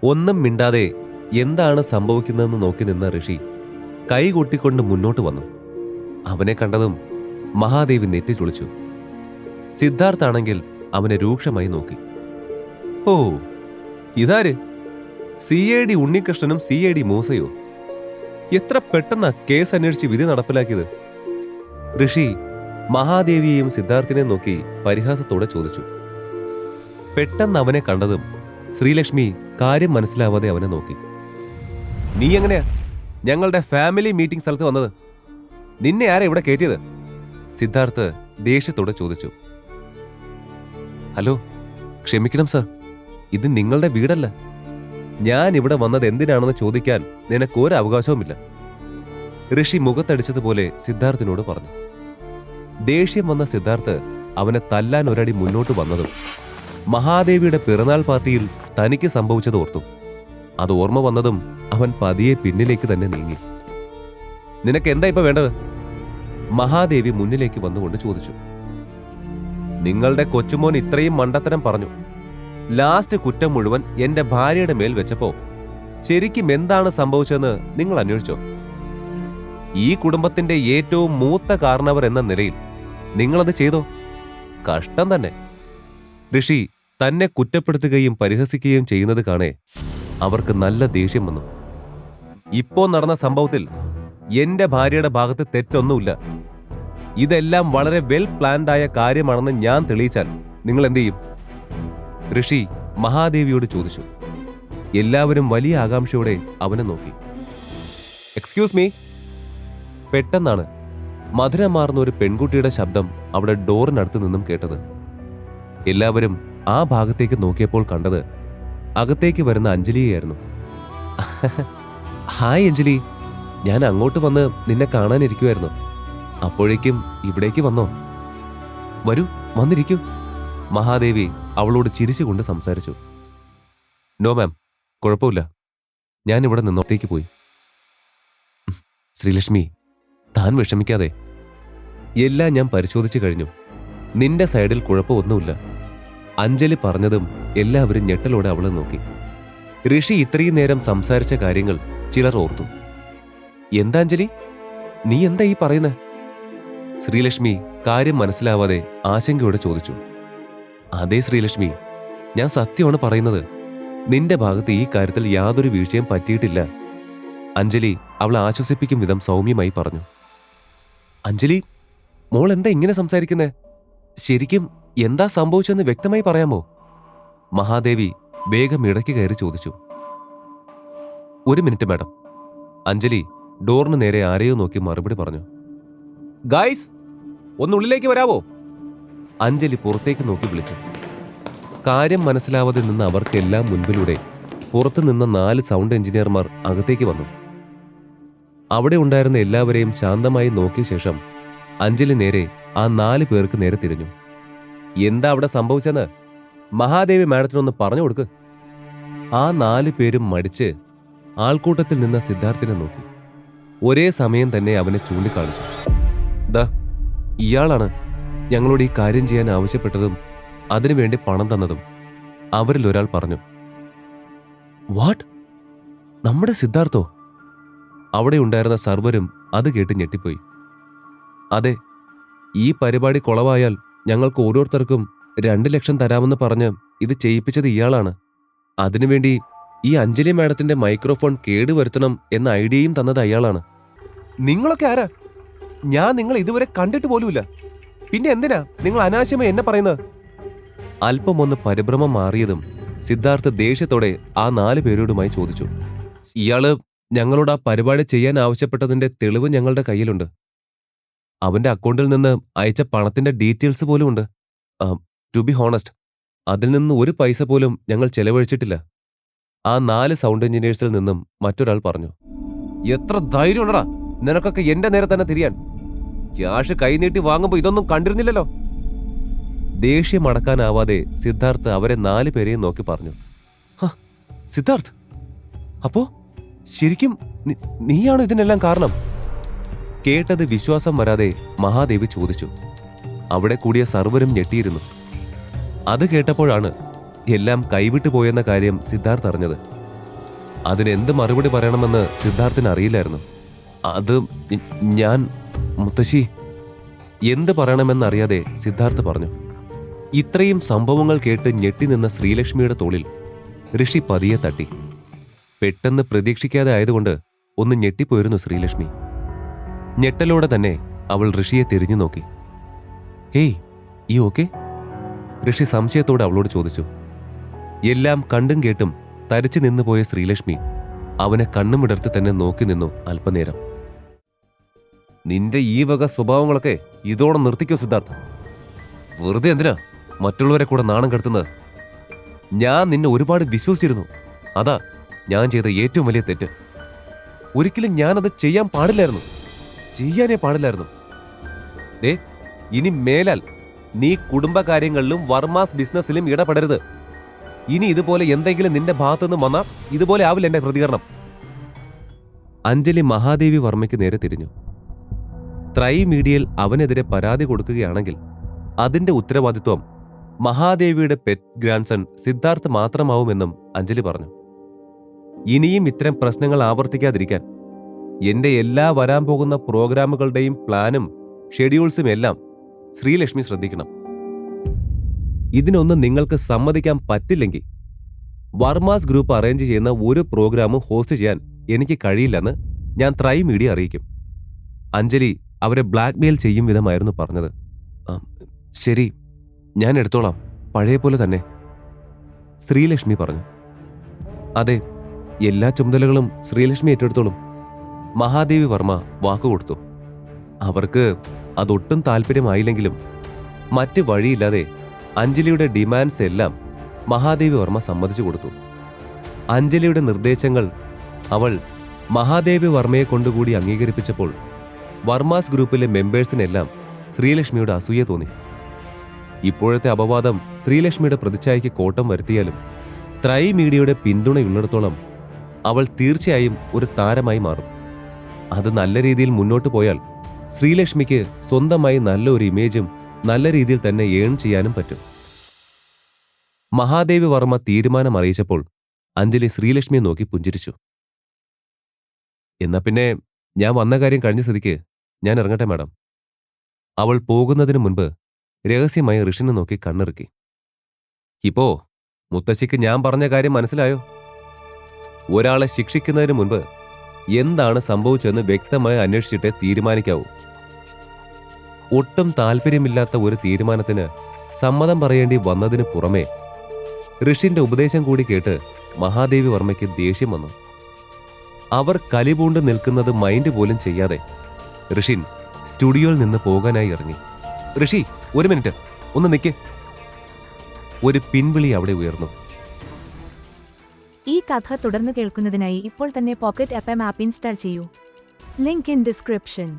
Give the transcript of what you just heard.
ഒന്നും മിണ്ടാതെ എന്താണ് സംഭവിക്കുന്നതെന്ന് നോക്കി നിന്ന ഋഷി കൈകൊട്ടിക്കൊണ്ട് മുന്നോട്ട് വന്നു. അവനെ കണ്ടതും മഹാദേവി നെറ്റി ചുളിച്ചു. സിദ്ധാർത്ഥാണെങ്കിൽ അവനെ രൂക്ഷമായി നോക്കി. ഓ, ഇതാര്? CID ഉണ്ണികൃഷ്ണനും CID മൂസയോ? എത്ര പെട്ടെന്നാ കേസ് അന്വേഷിച്ച് വിധി നടപ്പിലാക്കിയത്? ഋഷി മഹാദേവിയെയും സിദ്ധാർത്ഥിനെയും നോക്കി പരിഹാസത്തോടെ ചോദിച്ചു. പെട്ടെന്ന് അവനെ കണ്ടതും ശ്രീലക്ഷ്മി കാര്യം മനസ്സിലാവാതെ അവനെ നോക്കി. നീ എങ്ങനെയാ ഞങ്ങളുടെ ഫാമിലി മീറ്റിംഗ് സ്ഥലത്ത് വന്നത്? നിന്നെ ആരാ ഇവിടെ കയറ്റിയത്? സിദ്ധാർത്ഥ് ദേഷ്യത്തോടെ ചോദിച്ചു. ഹലോ, ക്ഷമിക്കണം സർ, ഇത് നിങ്ങളുടെ വീടല്ല. ഞാൻ ഇവിടെ വന്നത് എന്തിനാണെന്ന് ചോദിക്കാൻ നിനക്കൊരു അവകാശവുമില്ല. ഋഷി മുഖത്തടിച്ചതുപോലെ സിദ്ധാർത്ഥിനോട് പറഞ്ഞു. ദേഷ്യം വന്ന സിദ്ധാർത്ഥ് അവനെ തല്ലാൻ ഒരടി മുന്നോട്ട് വന്നതും മഹാദേവിയുടെ പിറന്നാൾ പാർട്ടിയിൽ തനിക്ക് സംഭവിച്ചത് ഓർത്തു. അത് ഓർമ്മ വന്നതും അവൻ പതിയെ പിന്നിലേക്ക് തന്നെ നീങ്ങി. നിനക്ക് എന്താ ഇപ്പൊ വേണ്ടത്? മഹാദേവി മുന്നിലേക്ക് വന്നുകൊണ്ട് ചോദിച്ചു. നിങ്ങളുടെ കൊച്ചുമോൻ ഇത്രയും മണ്ടത്തരം പറഞ്ഞു. ലാസ്റ്റ് കുറ്റം മുഴുവൻ എന്റെ ഭാര്യയുടെ മേൽ വെച്ചപ്പോ ശരിക്കും എന്താണ് സംഭവിച്ചതെന്ന് നിങ്ങൾ അന്വേഷിച്ചോ? ഈ കുടുംബത്തിന്റെ ഏറ്റവും മൂത്ത കാരണവർ എന്ന നിലയിൽ നിങ്ങളത് ചെയ്തോ? കഷ്ടം തന്നെ. ഋഷി തന്നെ കുറ്റപ്പെടുത്തുകയും പരിഹസിക്കുകയും ചെയ്യുന്നത് കാണേ അവർക്ക് നല്ല ദേഷ്യം വന്നു. ഇപ്പോ നടന്ന സംഭവത്തിൽ എന്റെ ഭാര്യയുടെ ഭാഗത്ത് തെറ്റൊന്നുമില്ല. ഇതെല്ലാം വളരെ വെൽ പ്ലാൻഡായ കാര്യമാണെന്ന് ഞാൻ തെളിയിച്ചാൽ നിങ്ങൾ എന്ത് ചെയ്യും? ഋഷി മഹാദേവിയോട് ചോദിച്ചു. എല്ലാവരും വലിയ ആകാംക്ഷയോടെ അവനെ നോക്കി. Excuse me. പെട്ടെന്നാണ് മധുരമാർന്ന ഒരു പെൺകുട്ടിയുടെ ശബ്ദം അവിടെ ഡോറിനടുത്ത് നിന്നും കേട്ടത്. എല്ലാവരും ആ ഭാഗത്തേക്ക് നോക്കിയപ്പോൾ കണ്ടത് അകത്തേക്ക് വരുന്ന അഞ്ജലിയായിരുന്നു. ഹായ് അഞ്ജലി, ഞാൻ അങ്ങോട്ട് വന്ന് നിന്നെ കാണാനിരിക്കുമായിരുന്നു. അപ്പോഴേക്കും ഇവിടേക്ക് വന്നോ? വരൂ, വന്നിരിക്കൂ. മഹാദേവി അവളോട് ചിരിച്ചുകൊണ്ട് സംസാരിച്ചു. നോ മാം, കുഴപ്പമില്ല. ഞാൻ ഇവിടെ നിന്നോട്ടേക്ക് പോയി. ശ്രീലക്ഷ്മി, താൻ വിഷമിക്കാതെ. എല്ലാം ഞാൻ പരിശോധിച്ചു കഴിഞ്ഞു. നിന്റെ സൈഡിൽ കുഴപ്പമൊന്നുമില്ല. അഞ്ജലി പറഞ്ഞതും എല്ലാവരും ഞെട്ടലോടെ അവളെ നോക്കി. ഋഷി ഇത്രയും നേരം സംസാരിച്ച കാര്യങ്ങൾ ചിലർ ഓർത്തു. എന്താ അഞ്ജലി, നീ എന്താ ഈ പറയുന്നത്? ശ്രീലക്ഷ്മി കാര്യം മനസ്സിലാവാതെ ആശങ്കയോടെ ചോദിച്ചു. അതേ ശ്രീലക്ഷ്മി, ഞാൻ സത്യമാണ് പറയുന്നത്. നിന്റെ ഭാഗത്ത് ഈ കാര്യത്തിൽ യാതൊരു വീഴ്ചയും പറ്റിയിട്ടില്ല. അഞ്ജലി അവളെ ആശ്വസിപ്പിക്കും വിധം സൗമ്യമായി പറഞ്ഞു. അഞ്ജലി, മോൾ എന്താ ഇങ്ങനെ സംസാരിക്കുന്നേ? ശരിക്കും എന്താ സംഭവിച്ചെന്ന് വ്യക്തമായി പറയാമോ? മഹാദേവി വേഗം ഇടയ്ക്ക് കയറി ചോദിച്ചു. ഒരു മിനിറ്റ് മാഡം. അഞ്ജലി ഡോറിന് നേരെ ആരെയോ നോക്കി മറുപടി പറഞ്ഞു. ഗായ്സ്, ഒന്നുള്ളിലേക്ക് വരാവോ? അഞ്ജലി പുറത്തേക്ക് നോക്കി വിളിച്ചു. കാര്യം മനസ്സിലാവാതെ നിന്ന അവർക്കെല്ലാം മുൻപിലൂടെ പുറത്തു നിന്ന 4 സൗണ്ട് എഞ്ചിനീയർമാർ അകത്തേക്ക് വന്നു. അവിടെ ഉണ്ടായിരുന്ന എല്ലാവരെയും ശാന്തമായി നോക്കിയ ശേഷം അഞ്ജലി നേരെ ആ 4 പേർക്ക് നേരെ തിരിഞ്ഞു. എന്താ അവിടെ സംഭവിച്ചെന്ന് മഹാദേവി മാഡത്തിനൊന്ന് പറഞ്ഞു കൊടുക്ക്. ആ 4 പേരും മടിച്ച് ആൾക്കൂട്ടത്തിൽ നിന്ന സിദ്ധാർത്ഥിനെ നോക്കി. ഒരേ സമയം തന്നെ അവനെ ചൂണ്ടിക്കാണിച്ചു. ദാ, ഇയാളാണ് ഞങ്ങളോട് ഈ കാര്യം ചെയ്യാൻ ആവശ്യപ്പെട്ടതും അതിനുവേണ്ടി പണം തന്നതും. അവരിൽ ഒരാൾ പറഞ്ഞു. വാട്ട്? നമ്മുടെ സിദ്ധാർത്ഥോ? അവിടെ ഉണ്ടായിരുന്ന സർവരും അത് കേട്ട് ഞെട്ടിപ്പോയി. അതെ, ഈ പരിപാടി കുളവായാൽ ഞങ്ങൾക്ക് ഓരോരുത്തർക്കും 2 ലക്ഷം തരാമെന്ന് പറഞ്ഞ് ഇത് ചെയ്യിപ്പിച്ചത് ഇയാളാണ്. അതിനുവേണ്ടി ഈ അഞ്ജലി മാഡത്തിന്റെ മൈക്രോഫോൺ കേടുവരുത്തണം എന്ന ഐഡിയയും തന്നത് അയാളാണ്. നിങ്ങളൊക്കെ ആരാ? ഞാൻ നിങ്ങൾ ഇതുവരെ കണ്ടിട്ട് പോലുമില്ല. പിന്നെ എന്തിനാ നിങ്ങൾ അനാവശ്യമായി എന്നെ പറയുന്നത്? അല്പമൊന്ന് പരിഭ്രമം മാറിയതും സിദ്ധാർത്ഥ് ദേഷ്യത്തോടെ ആ 4 പേരോടുമായി ചോദിച്ചു. ഇയാള് ഞങ്ങളോട് ആ പരിപാടി ചെയ്യാൻ ആവശ്യപ്പെട്ടതിന്റെ തെളിവ് ഞങ്ങളുടെ കയ്യിലുണ്ട്. അവന്റെ അക്കൗണ്ടിൽ നിന്ന് അയച്ച പണത്തിന്റെ ഡീറ്റെയിൽസ് പോലും ഉണ്ട്. ടു ബി ഹോണസ്റ്റ്, അതിൽ നിന്ന് ഒരു പൈസ പോലും ഞങ്ങൾ ചെലവഴിച്ചിട്ടില്ല. ആ 4 സൗണ്ട് എഞ്ചിനീയേഴ്സിൽ നിന്നും മറ്റൊരാൾ പറഞ്ഞു. എത്ര ധൈര്യമുണ്ടടാ നിനക്കൊക്കെ എന്റെ നേരെ തന്നെ തിരിയാൻ? ക്യാഷ് കൈനീട്ടി വാങ്ങുമ്പോ ഇതൊന്നും കണ്ടിരുന്നില്ലല്ലോ. ദേഷ്യം അടക്കാനാവാതെ സിദ്ധാർത്ഥ് അവരെ 4 പേരെയും നോക്കി പറഞ്ഞു. സിദ്ധാർത്ഥ്, അപ്പോ ശരിക്കും നീയാണോ ഇതിനെല്ലാം കാരണം? കേട്ടത് വിശ്വാസം വരാതെ മഹാദേവി ചോദിച്ചു. അവിടെ കൂടിയ സർവരും ഞെട്ടിയിരുന്നു. അത് കേട്ടപ്പോഴാണ് എല്ലാം കൈവിട്ടു പോയെന്ന കാര്യം സിദ്ധാർത്ഥ് അറിഞ്ഞത്. അതിനെന്ത് മറുപടി പറയണമെന്ന് സിദ്ധാർത്ഥിന് അറിയില്ലായിരുന്നു. അത് ഞാൻ മുത്തശ്ശി എന്ത് പറയണമെന്നറിയാതെ സിദ്ധാർത്ഥ് പറഞ്ഞു. ഇത്രയും സംഭവങ്ങൾ കേട്ട് ഞെട്ടി നിന്ന ശ്രീലക്ഷ്മിയുടെ തോളിൽ ഋഷി പതിയെ തട്ടി. പെട്ടെന്ന് പ്രതീക്ഷിക്കാതെ ആയതുകൊണ്ട് ഒന്ന് ഞെട്ടിപ്പോയിരുന്നു ശ്രീലക്ഷ്മി. ഞെട്ടലോടെ തന്നെ അവൾ ഋഷിയെ തിരിഞ്ഞു നോക്കി. ഹേയ്, ഈ ഓക്കെ? ഋഷി സംശയത്തോടെ അവളോട് ചോദിച്ചു. എല്ലാം കണ്ടും കേട്ടും തരിച്ചു നിന്നുപോയ ശ്രീലക്ഷ്മി അവനെ കണ്ണുമിടർത്ത് തന്നെ നോക്കി നിന്നു അല്പനേരം. നിന്റെ ഈ വക സ്വഭാവങ്ങളൊക്കെ ഇതോടെ നിർത്തിക്കോ സിദ്ധാർത്ഥ്. വെറുതെ എന്തിനാ മറ്റുള്ളവരെ കൂടെ നാണം കെടുത്തുന്നത്? ഞാൻ നിന്നെ ഒരുപാട് വിശ്വസിച്ചിരുന്നു. അതാ ഞാൻ ചെയ്ത ഏറ്റവും വലിയ തെറ്റ്. ഒരിക്കലും ഞാനത് ചെയ്യാൻ പാടില്ലായിരുന്നു. ചെയ്യാനേ പാടില്ലായിരുന്നു. ഇനി മേലാൽ നീ കുടുംബകാര്യങ്ങളിലും വർമാസ് ബിസിനസ്സിലും ഇടപെടരുത്. ഇനി ഇതുപോലെ എന്തെങ്കിലും നിന്റെ ഭാഗത്തുനിന്ന് വന്നാൽ ഇതുപോലെ ആവില്ല എന്റെ പ്രതികരണം. അഞ്ജലി മഹാദേവി വർമ്മയ്ക്ക് നേരെ തിരിഞ്ഞു. ത്രൈ മീഡിയയിൽ അവനെതിരെ പരാതി കൊടുക്കുകയാണെങ്കിൽ അതിന്റെ ഉത്തരവാദിത്വം മഹാദേവിയുടെ പെറ്റ് ഗ്രാൻഡ്സൺ സിദ്ധാർത്ഥ് മാത്രമാവുമെന്നും അഞ്ജലി പറഞ്ഞു. ഇനിയും ഇത്തരം പ്രശ്നങ്ങൾ ആവർത്തിക്കാതിരിക്കാൻ എന്റെ എല്ലാ വരാൻ പോകുന്ന പ്രോഗ്രാമുകളുടെയും പ്ലാനും ഷെഡ്യൂൾസും എല്ലാം ശ്രീലക്ഷ്മി ശ്രദ്ധിക്കണം. ഇതിനൊന്നും നിങ്ങൾക്ക് സമ്മതിക്കാൻ പറ്റില്ലെങ്കിൽ വർമാസ് ഗ്രൂപ്പ് അറേഞ്ച് ചെയ്യുന്ന ഒരു പ്രോഗ്രാമും ഹോസ്റ്റ് ചെയ്യാൻ എനിക്ക് കഴിയില്ലെന്ന് ഞാൻ ത്രൈ മീഡിയ അറിയിക്കും. അഞ്ജലി അവരെ ബ്ലാക്ക്മെയിൽ ചെയ്യും വിധമായിരുന്നു പറഞ്ഞത്. ശരി, ഞാൻ എടുത്തോളാം, പഴയ പോലെ തന്നെ, ശ്രീലക്ഷ്മി പറഞ്ഞു. അതെ, എല്ലാ ചുമതലകളും ശ്രീലക്ഷ്മി ഏറ്റെടുത്തോളും. മഹാദേവി വർമ്മ വാക്കുകൊടുത്തു. അവർക്ക് അതൊട്ടും താല്പര്യമായില്ലെങ്കിലും മറ്റ് വഴിയില്ലാതെ അഞ്ജലിയുടെ ഡിമാൻഡ്സ് എല്ലാം മഹാദേവി വർമ്മ സമ്മതിച്ചു കൊടുത്തു. അഞ്ജലിയുടെ നിർദ്ദേശങ്ങൾ അവൾ മഹാദേവി വർമ്മയെ കൊണ്ടുകൂടി അംഗീകരിപ്പിച്ചപ്പോൾ വർമാസ് ഗ്രൂപ്പിലെ മെമ്പേഴ്സിനെല്ലാം ശ്രീലക്ഷ്മിയുടെ അസൂയ തോന്നി. ഇപ്പോഴത്തെ അപവാദം ശ്രീലക്ഷ്മിയുടെ പ്രതിച്ഛായയ്ക്ക് കോട്ടം വരുത്തിയാലും ത്രൈ മീഡിയയുടെ പിന്തുണയുള്ളിടത്തോളം അവൾ തീർച്ചയായും ഒരു താരമായി മാറും. അത് നല്ല രീതിയിൽ മുന്നോട്ട് പോയാൽ ശ്രീലക്ഷ്മിക്ക് സ്വന്തമായി നല്ലൊരു ഇമേജും നല്ല രീതിയിൽ തന്നെ ഏൺ ചെയ്യാനും പറ്റും. മഹാദേവി വർമ്മ തീരുമാനം അറിയിച്ചപ്പോൾ അഞ്ജലി ശ്രീലക്ഷ്മിയെ നോക്കി പുഞ്ചിരിച്ചു. എന്നാ പിന്നെ ഞാൻ വന്ന കാര്യം കഴിഞ്ഞ സ്ഥിതിക്ക് ഞാൻ ഇറങ്ങട്ടെ മാഡം. അവൾ പോകുന്നതിന് മുൻപ് രഹസ്യമായി ഋഷിനെ നോക്കി കണ്ണിറുക്കി. ഇപ്പോ മുത്തശ്ശിക്ക് ഞാൻ പറഞ്ഞ കാര്യം മനസ്സിലായോ? ഒരാളെ ശിക്ഷിക്കുന്നതിന് മുൻപ് എന്താണ് സംഭവിച്ചതെന്ന് വ്യക്തമായി അന്വേഷിച്ചിട്ടേ തീരുമാനിക്കാവൂ. ഒട്ടും താല്പര്യമില്ലാത്ത ഒരു തീരുമാനത്തിന് സമ്മതം പറയേണ്ടി വന്നതിന് പുറമെ ഋഷിന്റെ ഉപദേശം കൂടി കേട്ട് മഹാദേവി വർമ്മയ്ക്ക് ദേഷ്യം വന്നു. അവർ കലിപൂണ്ട് നിൽക്കുന്നത് മൈൻഡ് പോലും ചെയ്യാതെ ഋഷിൻ സ്റ്റുഡിയോയിൽ നിന്ന് പോകാനായി ഇറങ്ങി. ഋഷി, ഒരു മിനിറ്റ്, ഒന്ന് നിൽക്ക്. ഒരു പിൻവിളി അവിടെ ഉയർന്നു. ഈ കഥ തുടർന്ന് കേൾക്കുന്നതിനായി ഇപ്പോൾ തന്നെ പോക്കറ്റ് FM ആപ്പ് ഇൻസ്റ്റാൾ ചെയ്യൂ. Link in description.